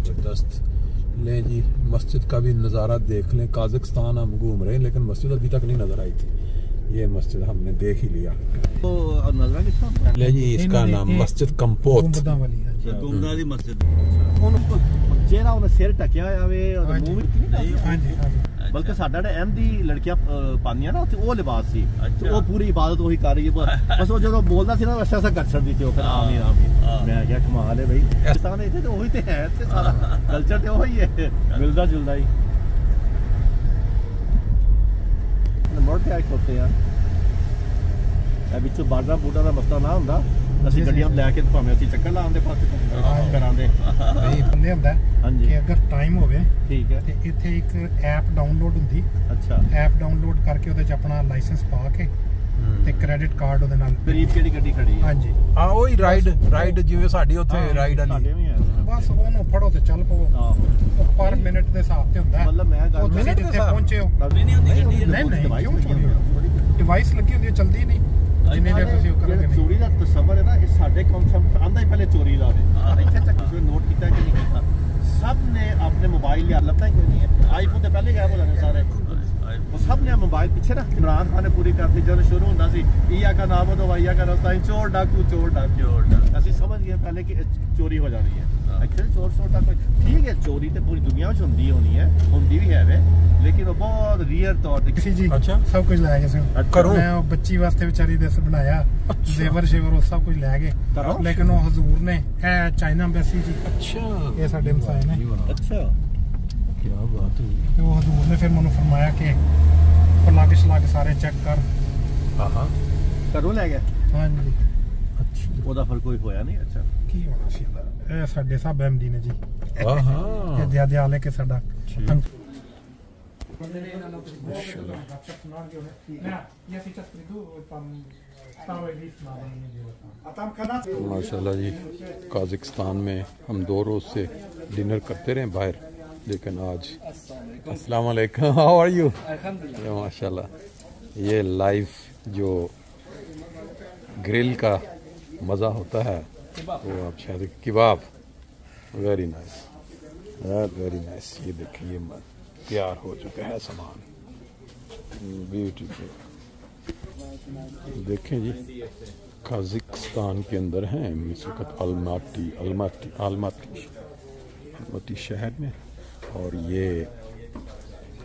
जबरदस्त। ले जी मस्जिद का भी नज़ारा देख लें। काज़ाकिस्तान हम घूम रहे हैं लेकिन मस्जिद अभी तक नहीं नज़र आई थी। ये मस्जिद हमने देख ही लिया। ले जी इसका नाम मस्जिद कंपोत। चेहरा उन्हें सिर ढकिया होया वे और मुंह भी बल्कि साडा ने अहमदी लड़कियां पानियां ना वो लिबास सी तो वो पूरी इबादत वही कर रही है बस वो जो बोलदा सी ना वैसा ऐसा गच्छड़ दी थी वो आमीन आमीन। मैं क्या कमाल है भाई पाकिस्तान इथे तो वही ते है ते सारा कल्चर ते वही है मिलदा जुलदा ही मोड़ के आए होते यार ਵਿੱਚੋਂ ਬਾਰਡਰ ਬੂਟਾ ਦਾ ਮਸਲਾ ਨਾ ਹੁੰਦਾ ਅਸੀਂ ਗੱਡੀਆਂ ਲੈ ਕੇ ਭਾਵੇਂ ਅਸੀਂ ਚੱਕਰ ਲਾਉਂਦੇ ਪਾਕਿਸਤਾਨ ਕਰਾਂਦੇ ਨਹੀਂ ਬੰਦੇ ਹੁੰਦਾ ਹਾਂਜੀ ਕਿ ਅਗਰ ਟਾਈਮ ਹੋਵੇ ਠੀਕ ਹੈ ਤੇ ਇੱਥੇ ਇੱਕ ਐਪ ਡਾਊਨਲੋਡ ਹੁੰਦੀ ਅੱਛਾ ਐਪ ਡਾਊਨਲੋਡ ਕਰਕੇ ਉਹਦੇ 'ਚ ਆਪਣਾ ਲਾਇਸੈਂਸ ਪਾ ਕੇ ਤੇ ਕ੍ਰੈਡਿਟ ਕਾਰਡ ਉਹਦੇ ਨਾਲ ਕਰੀਬ ਕਿਹੜੀ ਗੱਡੀ ਖੜੀ ਹੈ ਹਾਂਜੀ ਹਾਂ ਉਹੀ ਰਾਈਡ ਜਿਵੇਂ ਸਾਡੀ ਉੱਥੇ ਰਾਈਡ ਵਾਲੀ ਬਸ ਉਹਨੂੰ ਫੜੋ ਤੇ ਚੱਲ ਪਵੋ ਉਹ ਪਰ ਮਿੰਟ ਦੇ ਹਿਸਾਬ ਤੇ ਹੁੰਦਾ ਮਤਲਬ ਮੈਂ ਗੱਲ ਮਿੰਟ ਜਿੱਥੇ ਪਹੁੰਚੇ ਹੋ ਨਹੀਂ ਹੁੰਦੀ ਗੱਡੀ ਨਹੀਂ ਕਿਉਂ ਡਿਵਾਈਸ ਲੱਗੀ ਹੁੰਦੀ ਹੈ ਚਲਦੀ ਨਹੀਂ ਜਿੰਨੇ ਦੇਰ ਤੁਸੀਂ ਕਰੋਗੇ ਚੋਰੀ ਦਾ ਤਸੱਵਰ ਹੈ ਨਾ ਇਹ ਸਾਡੇ ਕਨਸੈਪਟ ਆਂਦਾ ਹੀ ਪਹਿਲੇ ਚੋਰੀ ਦਾ ਵੇ ਇੱਥੇ ਤੱਕ ਤੁਸੀਂ ਨੋਟ ਕੀਤਾ ਕਿ ਨਹੀਂ ਕੀਤਾ ਸਭ ਨੇ ਆਪਣੇ ਮੋਬਾਈਲ ਲਿਆ ਲੱਭਦਾ ਹੀ ਕੋਈ ਨਹੀਂ ਹੈ ਆਈਫੋਨ ਤੇ ਪਹਿਲੇ ਗਾਇਬ ਹੋ ਜਾਣੇ ਸਾਰੇ वो सब ने मोबाइल पीछे ना इमरान खान ने पूरी करती जब शुरू होता सी ईया का नाम तो वाइया का रास्ता चोर डाकू असि समझ गए पहले कि चोरी हो जानी है एक्चुअली चोर डाकू ठीक है चोरी तो पूरी दुनिया में होनी है भी है वे लेकिन वो बहुत रेयर तौर पे जी अच्छा सब कुछ लै गए करो मैं बच्ची वास्ते बेचारी दे बनाया जेवर शेवर वो सब कुछ लै गए लेकिन वो हजूर ने चाइना एम्बेसी जी अच्छा ये साडे मसाए ने अच्छा क्या बात है वो हजूर ने फिर मैंने फरमाया कि प्लग श्लग सारे चेक कर हां करो ले गया हां जी अच्छा ओदा फिर कोई होया नहीं अच्छा की होना सी ए साडे सब एमडी ने जी हां ये दियाले के साडा माशाल्लाह जी काज़ाकिस्तान में हम 2 रोज से डिनर करते रहे बाहर लेकिन आज अस्सलाम वालेकुम हाउ आर यू माशाल्लाह ये लाइव जो ग्रिल का मज़ा होता है वो आप शायद कबाब वेरी नाइस ये देखिए तैयार हो चुका है सामान ब्यूटीफुल देखें जी काज़ाकिस्तान के अंदर हैं इस वक्त अलमाटी शहर में और ये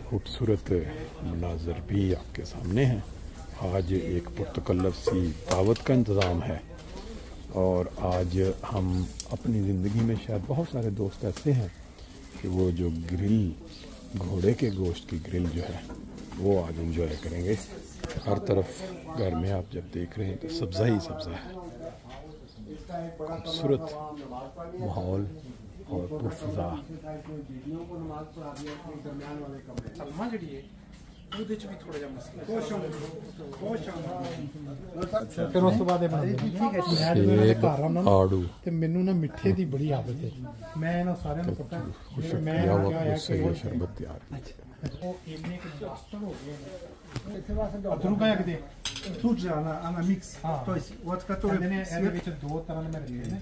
खूबसूरत मनाजर भी आपके सामने हैं। आज एक पुरतकल्लफ सी दावत का इंतज़ाम है और आज हम अपनी ज़िंदगी में शायद बहुत सारे दोस्त ऐसे हैं कि वो जो ग्रिल घोड़े के गोश्त की ग्रिल जो है वो आज एंजॉय करेंगे। हर तरफ घर में आप जब देख रहे हैं तो सब्ज़ा ही सब्ज़ा है खूबसूरत माहौल और पुरफ़ज़ा आड़ू मैनू ना मिठे की बड़ी आदत है मैं सारे शरबत तैयार Тут же она микс. То есть вот который ਇਹਦੇ ਵਿੱਚ 2 ਤਰ੍ਹਾਂ ਦੇ ਮੈਂ ਰੱਖੇ ਨੇ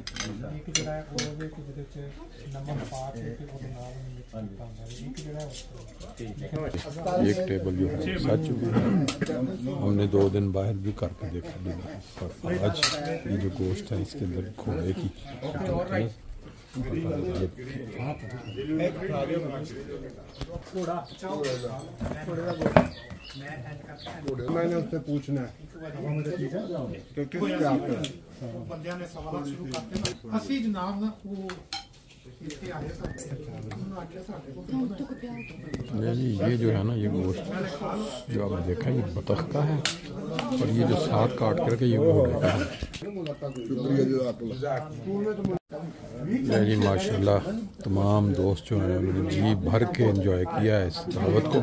ਇੱਕ ਜਿਹੜਾ ਹੈ ਉਹਦੇ ਵਿੱਚ ਨਮਕ ਪਾ ਕੇ ਤੇ ਉਹਦੇ ਨਾਲ ਮਿਕਸ ਕੀਤਾ ਹੁੰਦਾ ਹੈ ਇੱਕ ਜਿਹੜਾ एक टेबल जो है सच चुकी है हमने 2 दिन बाहर भी करके देखा और आज ये जो गोश्त है इसके अंदर घोड़े की मैंने उससे पूछना है बंदियां ने सवाल शुरू करते हैं असली जनाब ना वो जी ये जो है ना ये गोश्त जो आपने देखा ये बतख का है और ये जो साथ काट करके ये घोड़े का है जी माशाल्लाह तमाम दोस्त जो हैं उन्होंने जी भर के एंजॉय किया है इस दावत को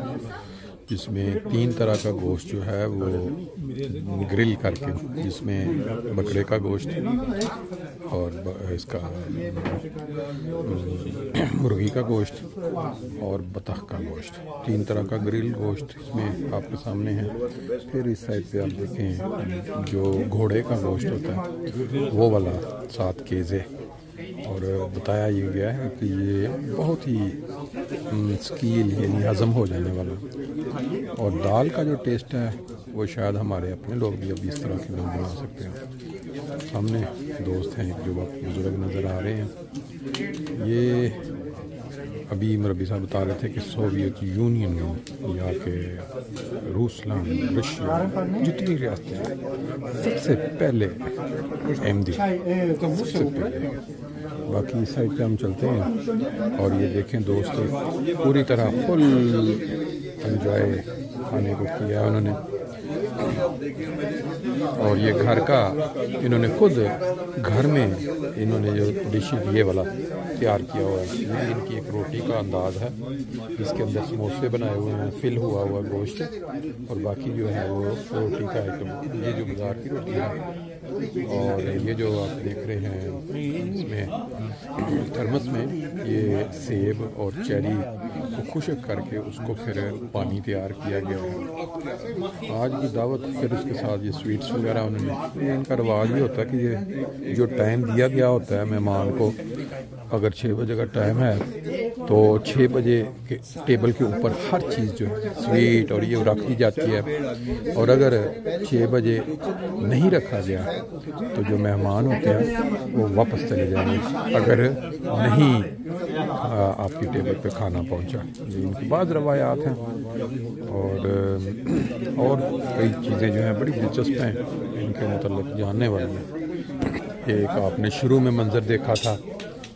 जिसमें 3 तरह का गोश्त जो है वो ग्रिल करके जिसमें बकरे का गोश्त और इसका मुर्गी का गोश्त और बतख का गोश्त 3 तरह का ग्रिल गोश्त इसमें आपके सामने है। फिर इस साइड पे आप देखें जो घोड़े का गोश्त होता है वो वाला 7 केज़े और बताया ये गया है कि ये बहुत ही स्कील यानी हज़म हो जाने वाला। और दाल का जो टेस्ट है वो शायद हमारे अपने लोग भी अब इस तरह की लोग बना सकते हैं। सामने दोस्त हैं जो बुजुर्ग नज़र आ रहे हैं। ये अभी मरबी साहब बता रहे थे कि सोवियत यूनियन में या के रूसलान रशिया जितनी रियासतें हैं सबसे पहले अहमदी सबसे पहले। बाकी इस साइड पे हम चलते हैं और ये देखें दोस्त पूरी तरह फुल एंजॉय खाने को किया उन्होंने। और ये घर का इन्होंने खुद घर में इन्होंने जो डिश ये वाला तैयार किया हुआ है। ये इनकी एक रोटी का अंदाज़ है जिसके अंदर समोसे बनाए हुए हैं, फिल हुआ गोश्त, और बाकी जो है वो रोटी का आइटम। ये जो बाजार की रोटी है और ये जो आप देख रहे हैं इसमें थर्मस में ये सेब और चेरी को खुश्क करके उसको फिर पानी तैयार किया गया है। आज की दावत फिर उसके साथ ये स्वीट्स वगैरह उन्होंने, ये इनका रवाज भी होता है कि ये जो टाइम दिया गया होता है मेहमान को, अगर 6 बजे का टाइम है तो 6 बजे के टेबल के ऊपर हर चीज़ जो है स्वीट और ये रख दी जाती है। और अगर 6 बजे नहीं रखा गया तो जो मेहमान होते हैं वो वापस चले जाएंगे अगर नहीं आपकी टेबल पे खाना पहुंचा। ये इनकी बाद रवायात हैं और कई चीज़ें जो हैं बड़ी दिलचस्प हैं इनके मतलब जानने वाली हैं। एक आपने शुरू में मंज़र देखा था,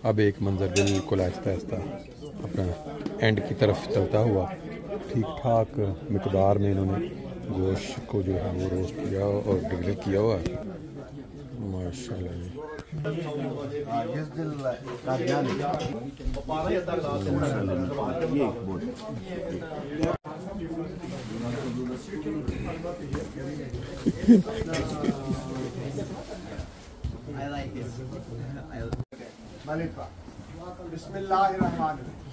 अब एक मंज़र बिल्कुल आहिस्ता आहिस्ता अपना एंड की तरफ चलता हुआ ठीक ठाक मिकदार में इन्होंने गोश्त को जो है वो रोस्ट किया और डिग्री किया हुआ माशाल्लाह। Malika. Bismillahirrahmanirrahim.